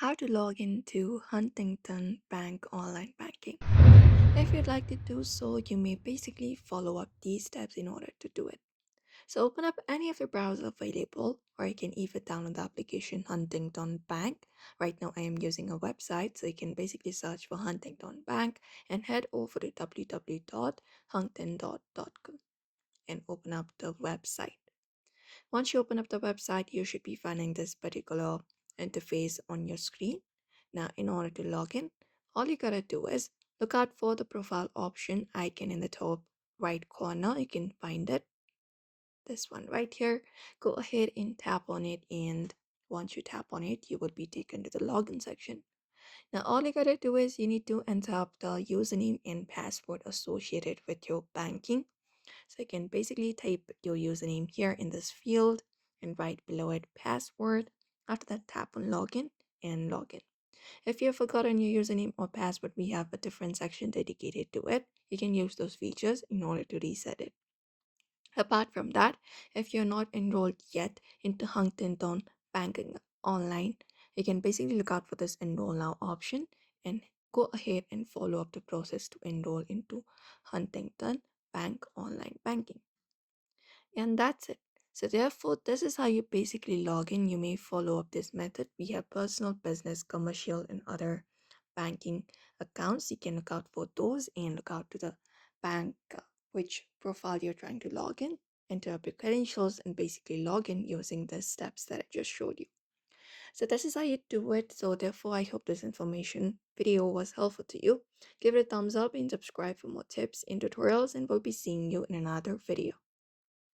how to log into Huntington Bank Online Banking. If you'd like to do so, you may basically follow up these steps in order to do it. So open up any of the browsers available, or you can even download the application Huntington Bank. Right now, I am using a website, so you can basically search for Huntington Bank and head over to www.huntington.com and open up the website. Once you open up the website, you should be finding this particular interface on your screen. Now, in order to log in, all you gotta do is look out for the profile option icon in the top right corner. You can find it, this one right here. Go ahead and tap on it, and once you tap on it, you will be taken to the login section. Now, all you gotta do is you need to enter up the username and password associated with your banking. So you can basically type your username here in this field and right below it password. After that, tap on login and login. If you have forgotten your username or password, we have a different section dedicated to it. You can use those features in order to reset it. Apart from that, if you're not enrolled yet into Huntington Banking Online, you can basically look out for this enroll now option and go ahead and follow up the process to enroll into Huntington Bank Online Banking. And that's it. So therefore, this is how you basically log in. You may follow up this method. We have personal, business, commercial, and other banking accounts. You can look out for those and look out to the bank which profile you're trying to log in, enter up your credentials, and basically log in using the steps that I just showed you. So this is how you do it. So therefore, I hope this information video was helpful to you. Give it a thumbs up and subscribe for more tips and tutorials, and we'll be seeing you in another video.